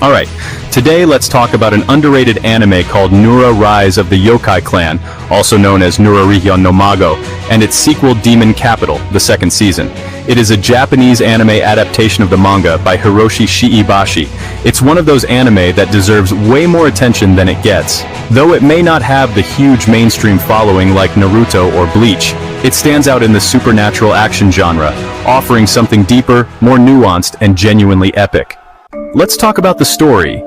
Alright, today let's talk about an underrated anime called Nura Rise of the Yokai Clan, also known as Nura Rikuo no Mago, and its sequel Demon Capital, the second season. It is a Japanese anime adaptation of the manga by Hiroshi Shiibashi. It's one of those anime that deserves way more attention than it gets. Though it may not have the huge mainstream following like Naruto or Bleach, it stands out in the supernatural action genre, offering something deeper, more nuanced, and genuinely epic. Let's talk about the story.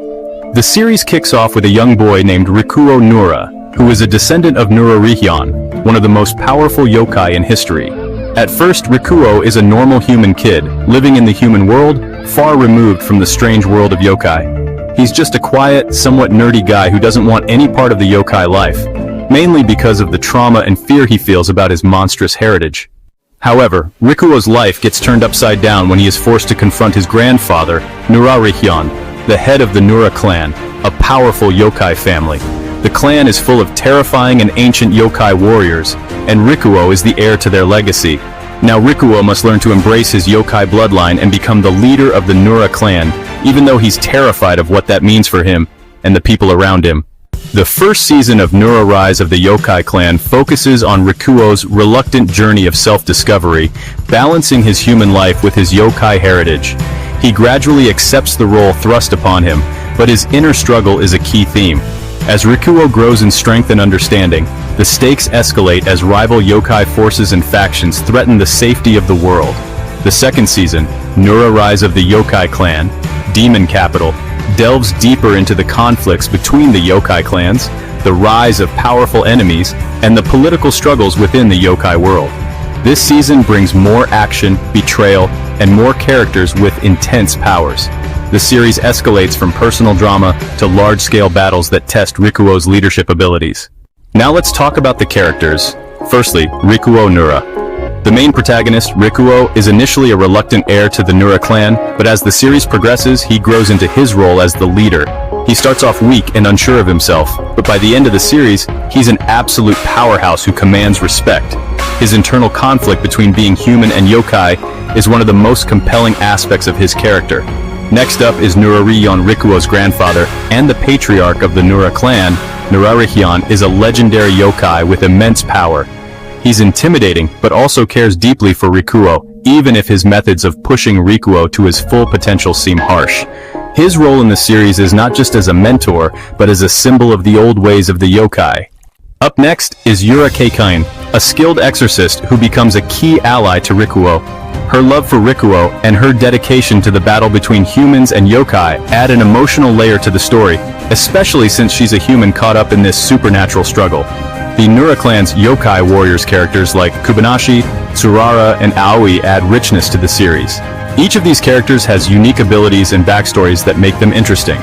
The series kicks off with a young boy named Rikuo Nura, who is a descendant of Nura Rikuo, one of the most powerful yokai in history. At first, Rikuo is a normal human kid, living in the human world, far removed from the strange world of yokai. He's just a quiet, somewhat nerdy guy who doesn't want any part of the yokai life, mainly because of the trauma and fear he feels about his monstrous heritage. However, Rikuo's life gets turned upside down when he is forced to confront his grandfather, Nura Rikuo, the head of the Nura clan, a powerful yokai family. The clan is full of terrifying and ancient yokai warriors, and Rikuo is the heir to their legacy. Now Rikuo must learn to embrace his yokai bloodline and become the leader of the Nura clan, even though he's terrified of what that means for him and the people around him. The first season of Nura Rise of the Yokai Clan focuses on Rikuo's reluctant journey of self-discovery, balancing his human life with his yokai heritage. He gradually accepts the role thrust upon him, but his inner struggle is a key theme. As Rikuo grows in strength and understanding, the stakes escalate as rival yokai forces and factions threaten the safety of the world. The second season, Nura Rise of the Yokai Clan, Demon Capital, delves deeper into the conflicts between the yokai clans, the rise of powerful enemies, and the political struggles within the yokai world. This season brings more action, betrayal, and more characters with intense powers. The series escalates from personal drama to large-scale battles that test Rikuo's leadership abilities. Now let's talk about the characters. Firstly, Rikuo Nura. The main protagonist, Rikuo, is initially a reluctant heir to the Nura clan, but as the series progresses, he grows into his role as the leader. He starts off weak and unsure of himself, but by the end of the series, he's an absolute powerhouse who commands respect. His internal conflict between being human and yokai is one of the most compelling aspects of his character. Next up is Nura Rikuo, Rikuo's grandfather, and the patriarch of the Nura clan. Nura Rikuo is a legendary yokai with immense power. He's intimidating, but also cares deeply for Rikuo, even if his methods of pushing Rikuo to his full potential seem harsh. His role in the series is not just as a mentor, but as a symbol of the old ways of the yokai. Up next is Yokai Clan, a skilled exorcist who becomes a key ally to Rikuo. Her love for Rikuo and her dedication to the battle between humans and yokai add an emotional layer to the story, especially since she's a human caught up in this supernatural struggle. The Nura clan's yokai warriors characters like Kubanashi, Tsurara, and Aoi add richness to the series. Each of these characters has unique abilities and backstories that make them interesting.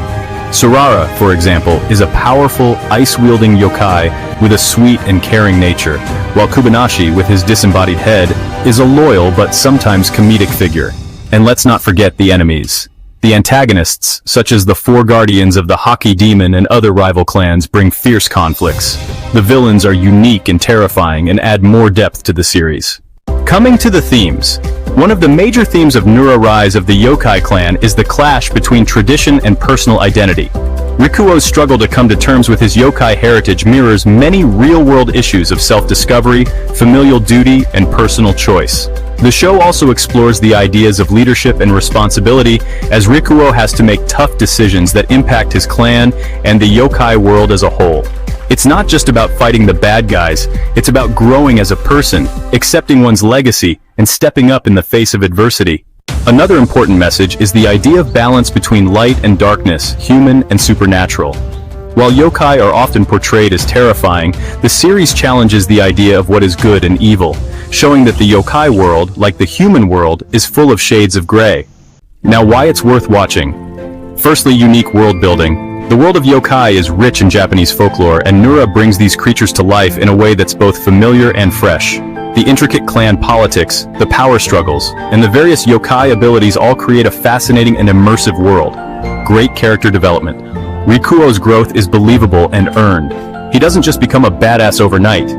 Tsurara, for example, is a powerful, ice-wielding yokai with a sweet and caring nature, while Kubanashi, with his disembodied head, is a loyal but sometimes comedic figure. And let's not forget the enemies. The antagonists, such as the four guardians of the Hockey Demon and other rival clans, bring fierce conflicts. The villains are unique and terrifying and add more depth to the series. Coming to the themes. One of the major themes of Nura Rise of the Yokai Clan is the clash between tradition and personal identity. Rikuo's struggle to come to terms with his yokai heritage mirrors many real-world issues of self-discovery, familial duty, and personal choice. The show also explores the ideas of leadership and responsibility, as Rikuo has to make tough decisions that impact his clan and the yokai world as a whole. It's not just about fighting the bad guys, it's about growing as a person, accepting one's legacy, and stepping up in the face of adversity. Another important message is the idea of balance between light and darkness, human and supernatural. While yokai are often portrayed as terrifying, the series challenges the idea of what is good and evil, showing that the yokai world, like the human world, is full of shades of gray. Now, why it's worth watching. Firstly, unique world building. The world of yokai is rich in Japanese folklore, and Nura brings these creatures to life in a way that's both familiar and fresh. The intricate clan politics, the power struggles, and the various yokai abilities all create a fascinating and immersive world. Great character development. Rikuo's growth is believable and earned. He doesn't just become a badass overnight.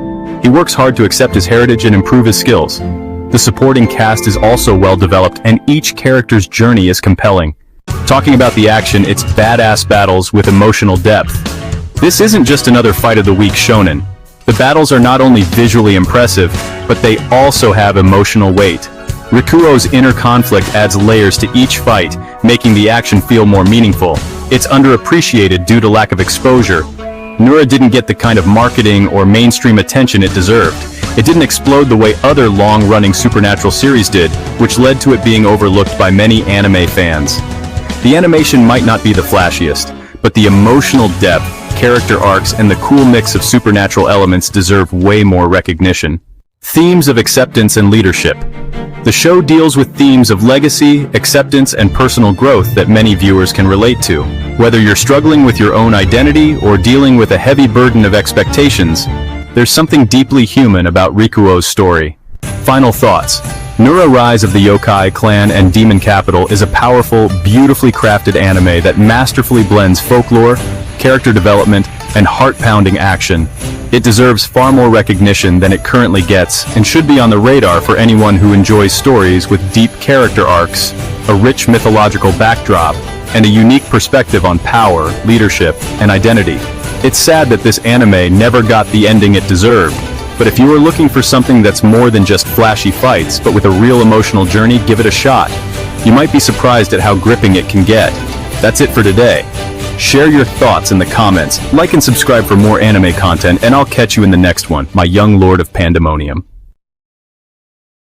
He works hard to accept his heritage and improve his skills. The supporting cast is also well developed, and each character's journey is compelling. Talking about the action, it's badass battles with emotional depth. This isn't just another fight of the week shonen. The battles are not only visually impressive, but they also have emotional weight. Rikuo's inner conflict adds layers to each fight, making the action feel more meaningful. It's underappreciated due to lack of exposure. Nura didn't get the kind of marketing or mainstream attention it deserved. It didn't explode the way other long-running supernatural series did, which led to it being overlooked by many anime fans. The animation might not be the flashiest, but the emotional depth, character arcs, and the cool mix of supernatural elements deserve way more recognition. Themes of acceptance and leadership. The show deals with themes of legacy, acceptance, and personal growth that many viewers can relate to. Whether you're struggling with your own identity or dealing with a heavy burden of expectations, there's something deeply human about Rikuo's story. Final thoughts. Nura Rise of the Yokai Clan and Demon Capital is a powerful, beautifully crafted anime that masterfully blends folklore, character development, and heart-pounding action. It deserves far more recognition than it currently gets and should be on the radar for anyone who enjoys stories with deep character arcs, a rich mythological backdrop, and a unique perspective on power, leadership, and identity. It's sad that this anime never got the ending it deserved, but if you are looking for something that's more than just flashy fights, but with a real emotional journey, give it a shot. You might be surprised at how gripping it can get. That's it for today. Share your thoughts in the comments, like and subscribe for more anime content, and I'll catch you in the next one, my young lord of pandemonium.